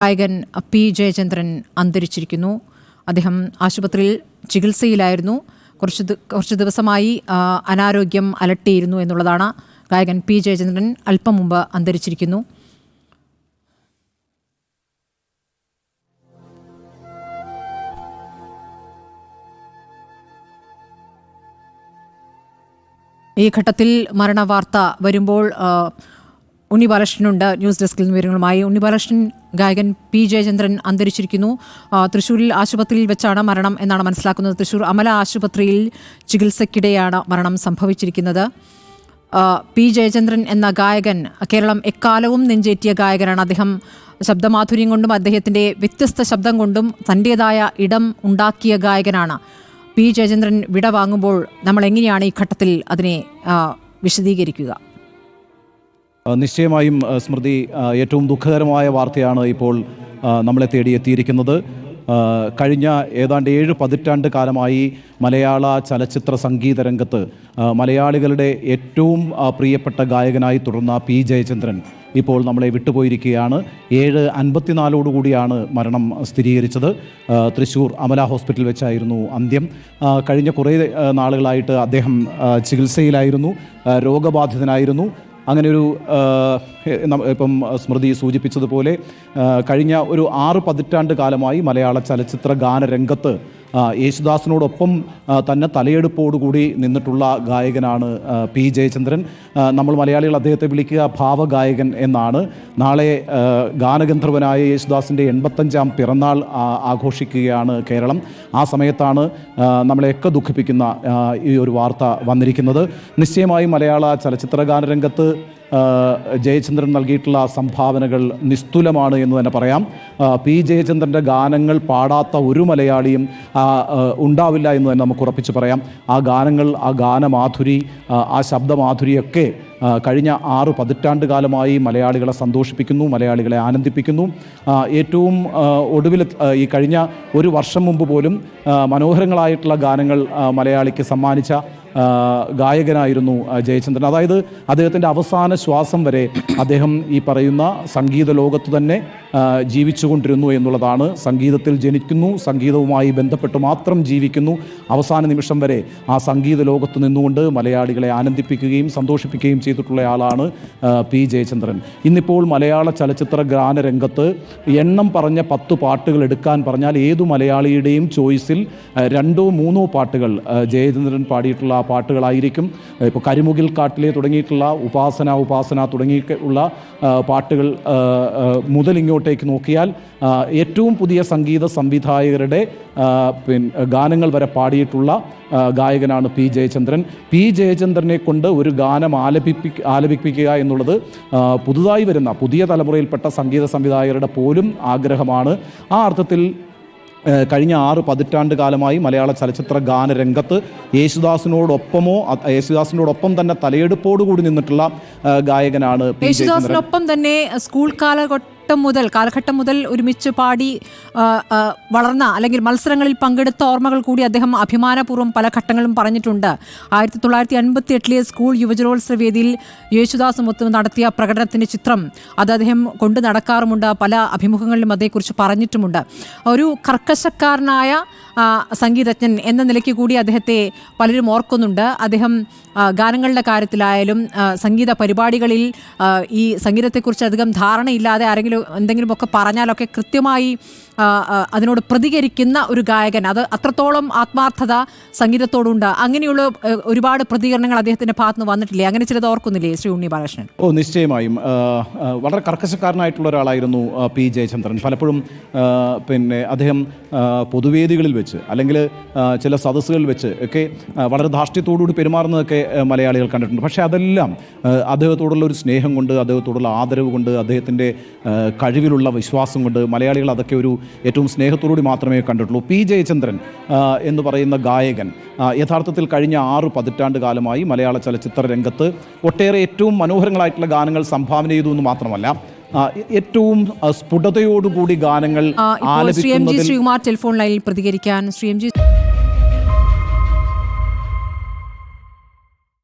ഗായകൻ പി ജയചന്ദ്രൻ അന്തരിച്ചിരിക്കുന്നു. അദ്ദേഹം ആശുപത്രിയിൽ ചികിത്സയിലായിരുന്നു. കുറച്ച് ദിവസമായി അനാരോഗ്യം അലട്ടിയിരുന്നു എന്നുള്ളതാണ്. ഗായകൻ പി ജയചന്ദ്രൻ അല്പം മുമ്പ് അന്തരിച്ചിരിക്കുന്നു. ഈ ഘട്ടത്തിൽ മരണവാർത്ത വരുമ്പോൾ ഉണ്ണി ബാലകൃഷ്ണനുണ്ട് ന്യൂസ് ഡെസ്കിൽ നിന്ന് വിവരങ്ങളുമായി. ഉണ്ണി ബാലകൃഷ്ണൻ, ഗായകൻ പി ജയചന്ദ്രൻ അന്തരിച്ചിരിക്കുന്നു. തൃശ്ശൂരിൽ ആശുപത്രിയിൽ വെച്ചാണ് മരണം എന്നാണ് മനസ്സിലാക്കുന്നത്. തൃശ്ശൂർ അമല ആശുപത്രിയിൽ ചികിത്സയ്ക്കിടെയാണ് മരണം സംഭവിച്ചിരിക്കുന്നത്. പി ജയചന്ദ്രൻ എന്ന ഗായകൻ കേരളം എക്കാലവും നെഞ്ചേറ്റിയ ഗായകനാണ്. അദ്ദേഹം ശബ്ദമാധുര്യം കൊണ്ടും അദ്ദേഹത്തിൻ്റെ വ്യത്യസ്ത ശബ്ദം കൊണ്ടും തൻ്റേതായ ഇടം ഉണ്ടാക്കിയ ഗായകനാണ്. പി ജയചന്ദ്രൻ വിട വാങ്ങുമ്പോൾ നമ്മൾ എങ്ങനെയാണ് ഈ ഘട്ടത്തിൽ അതിനെ വിശദീകരിക്കുക? നിശ്ചയമായും സ്മൃതി, ഏറ്റവും ദുഃഖകരമായ വാർത്തയാണ് ഇപ്പോൾ നമ്മളെ തേടിയെത്തിയിരിക്കുന്നത്. കഴിഞ്ഞ ഏതാണ്ട് 7 പതിറ്റാണ്ട് കാലമായി മലയാള ചലച്ചിത്ര സംഗീത രംഗത്ത് മലയാളികളുടെ ഏറ്റവും പ്രിയപ്പെട്ട ഗായകനായി തുടർന്ന പി ജയചന്ദ്രൻ ഇപ്പോൾ നമ്മളെ വിട്ടുപോയിരിക്കുകയാണ്. 7:54 മരണം സ്ഥിരീകരിച്ചത്. തൃശ്ശൂർ അമല ഹോസ്പിറ്റലിൽ വെച്ചായിരുന്നു അന്ത്യം. കഴിഞ്ഞ കുറേ നാളുകളായിട്ട് അദ്ദേഹം ചികിത്സയിലായിരുന്നു, രോഗബാധിതനായിരുന്നു. അങ്ങനെയൊരു ഇപ്പം സ്മൃതി സൂചിപ്പിച്ചതുപോലെ കഴിഞ്ഞ ഒരു 6 പതിറ്റാണ്ട് കാലമായി മലയാള ചലച്ചിത്ര ഗാനരംഗത്ത് യേശുദാസിനോടൊപ്പം തന്നെ തലയെടുപ്പോടുകൂടി നിന്നിട്ടുള്ള ഗായകനാണ് പി ജയചന്ദ്രൻ. നമ്മൾ മലയാളികൾ അദ്ദേഹത്തെ വിളിക്കുക ഭാവഗായകൻ എന്നാണ്. നാളെ ഗാനഗന്ധർവനായ യേശുദാസിൻ്റെ 85ാം പിറന്നാൾ ആഘോഷിക്കുകയാണ് കേരളം. ആ സമയത്താണ് നമ്മളെയൊക്കെ ദുഃഖിപ്പിക്കുന്ന ഈ ഒരു വാർത്ത വന്നിരിക്കുന്നത്. നിശ്ചയമായും മലയാള ചലച്ചിത്ര ഗാനരംഗത്ത് ജയചന്ദ്രൻ നൽകിയിട്ടുള്ള സംഭാവനകൾ നിസ്തുലമാണ് എന്ന് തന്നെ പറയാം. പി ജയചന്ദ്രൻ്റെ ഗാനങ്ങൾ പാടാത്ത ഒരു മലയാളിയും ഉണ്ടാവില്ല എന്ന് തന്നെ നമുക്ക് ഉറപ്പിച്ച് പറയാം. ആ ഗാനങ്ങൾ, ആ ഗാനമാധുരി, ആ ശബ്ദമാധുരിയൊക്കെ കഴിഞ്ഞ 6 പതിറ്റാണ്ട് കാലമായി മലയാളികളെ സന്തോഷിപ്പിക്കുന്നു, മലയാളികളെ ആനന്ദിപ്പിക്കുന്നു. ഏറ്റവും ഒടുവിൽ ഈ കഴിഞ്ഞ ഒരു വർഷം മുമ്പ് പോലും മനോഹരങ്ങളായിട്ടുള്ള ഗാനങ്ങൾ മലയാളിക്ക് സമ്മാനിച്ച ഗായകനായിരുന്നു ജയചന്ദ്രൻ. അതായത് അദ്ദേഹത്തിൻ്റെ അവസാന ശ്വാസം വരെ അദ്ദേഹം ഈ പറയുന്ന സംഗീത ലോകത്ത് തന്നെ ജീവിച്ചുകൊണ്ടിരുന്നു എന്നുള്ളതാണ്. സംഗീതത്തിൽ ജനിക്കുന്നു, സംഗീതവുമായി ബന്ധപ്പെട്ട് മാത്രം ജീവിക്കുന്നു. അവസാന നിമിഷം വരെ ആ സംഗീത ലോകത്ത് നിന്നുകൊണ്ട് മലയാളികളെ ആനന്ദിപ്പിക്കുകയും സന്തോഷിപ്പിക്കുകയും ചെയ്തിട്ടുള്ള ആളാണ് പി ജയചന്ദ്രൻ. ഇന്നിപ്പോൾ മലയാള ചലച്ചിത്ര ഗാനരംഗത്ത് എണ്ണം പറഞ്ഞ 10 പാട്ടുകൾ എടുക്കാൻ പറഞ്ഞാൽ ഏതു മലയാളിയുടെയും ചോയ്സിൽ 2 or 3 പാട്ടുകൾ ജയചന്ദ്രൻ പാടിയിട്ടുള്ള പാട്ടുകളായിരിക്കും. ഇപ്പോൾ കരിമുകിൽ കാട്ടിലെ തുടങ്ങിയിട്ടുള്ള ഉപാസന തുടങ്ങിയിട്ടുള്ള പാട്ടുകൾ മുതൽ ഇങ്ങോട്ടേക്ക് നോക്കിയാൽ ഏറ്റവും പുതിയ സംഗീത സംവിധായകരുടെ ഗാനങ്ങൾ വരെ പാടിയിട്ടുള്ള ഗായകനാണ് പി ജയചന്ദ്രൻ. പി ജയചന്ദ്രനെ കൊണ്ട് ഒരു ഗാനം ആലപിപ്പിക്കുക എന്നുള്ളത് പുതുതായി വരുന്ന പുതിയ തലമുറയിൽപ്പെട്ട സംഗീത സംവിധായകരുടെ പോലും ആഗ്രഹമാണ്. ആ അർത്ഥത്തിൽ കഴിഞ്ഞ 6 പതിറ്റാണ്ട് കാലമായി മലയാള ചലച്ചിത്ര ഗാനരംഗത്ത് യേശുദാസിനോടൊപ്പം തന്നെ തലയെടുപ്പോടുകൂടി നിന്നിട്ടുള്ള ഗായകനാണ് പി ജയചന്ദ്രൻ. യേശുദാസിനൊപ്പം തന്നെ സ്കൂൾ കാലഘട്ടം മുതൽ ഒരുമിച്ച് പാടി വളർന്ന അല്ലെങ്കിൽ മത്സരങ്ങളിൽ പങ്കെടുത്ത ഓർമ്മകൾ കൂടി അദ്ദേഹം അഭിമാനപൂർവ്വം പല ഘട്ടങ്ങളും പറഞ്ഞിട്ടുണ്ട്. 1958 സ്കൂൾ യുവജനോത്സവ വേദിയിൽ യേശുദാസുമൊത്ത് നടത്തിയ പ്രകടനത്തിൻ്റെ ചിത്രം അത് അദ്ദേഹം കൊണ്ടു നടക്കാറുമുണ്ട്. പല അഭിമുഖങ്ങളിലും അതേക്കുറിച്ച് പറഞ്ഞിട്ടുമുണ്ട്. ഒരു കർക്കശക്കാരനായ സംഗീതജ്ഞൻ എന്ന നിലയ്ക്ക് കൂടി അദ്ദേഹത്തെ പലരും ഓർക്കുന്നുണ്ട്. അദ്ദേഹം ഗാനങ്ങളുടെ കാര്യത്തിലായാലും സംഗീത പരിപാടികളിൽ ഈ സംഗീതത്തെക്കുറിച്ച് അധികം ധാരണയില്ലാതെ ആരെങ്കിലും എന്തെങ്കിലുമൊക്കെ പറഞ്ഞാലൊക്കെ കൃത്യമായി അതിനോട് പ്രതികരിക്കുന്ന ഒരു ഗായകൻ. അത് അത്രത്തോളം ആത്മാർത്ഥത സംഗീതത്തോടുണ്ട്. അങ്ങനെയുള്ള ഒരുപാട് പ്രതികരണങ്ങൾ അദ്ദേഹത്തിൻ്റെ ഭാഗത്ത് നിന്ന് വന്നിട്ടില്ലേ? അങ്ങനെ ചിലത് ഓർക്കുന്നില്ലേ ശ്രീ ഉണ്ണി ബാലകൃഷ്ണൻ? നിശ്ചയമായും വളരെ കർക്കശക്കാരനായിട്ടുള്ള ഒരാളായിരുന്നു പി ജയചന്ദ്രൻ. പലപ്പോഴും അദ്ദേഹം പൊതുവേദികളിൽ വെച്ച് അല്ലെങ്കിൽ ചില സദസ്സുകളിൽ വെച്ച് ഒക്കെ വളരെ ധാർഷ്ട്യത്തോടുകൂടി പെരുമാറുന്നതൊക്കെ മലയാളികൾ കണ്ടിട്ടുണ്ട്. പക്ഷേ അതെല്ലാം അദ്ദേഹത്തോടുള്ള ഒരു സ്നേഹം കൊണ്ട്, അദ്ദേഹത്തോടുള്ള ആദരവ് കൊണ്ട്, അദ്ദേഹത്തിൻ്റെ കഴിവിലുള്ള വിശ്വാസം കൊണ്ട് മലയാളികൾ അതൊക്കെ ഒരു ഏറ്റവും സ്നേഹത്തോടുകൂടി മാത്രമേ കണ്ടിട്ടുള്ളൂ. പി ജയചന്ദ്രൻ എന്ന് പറയുന്ന ഗായകൻ യഥാർത്ഥത്തിൽ കഴിഞ്ഞ 6 പതിറ്റാണ്ട് കാലമായി മലയാള ചലച്ചിത്ര രംഗത്ത് ഒട്ടേറെ ഏറ്റവും മനോഹരങ്ങളായിട്ടുള്ള ഗാനങ്ങൾ സംഭാവന ചെയ്തു എന്ന് മാത്രമല്ല ഏറ്റവും സ്ഫുടതയോടുകൂടി ഗാനങ്ങൾ ആലപിക്കുന്നതിൽ ശ്രീകുമാർ ടെലിഫോൺ ലൈനിൽ പ്രതികരിക്കാൻ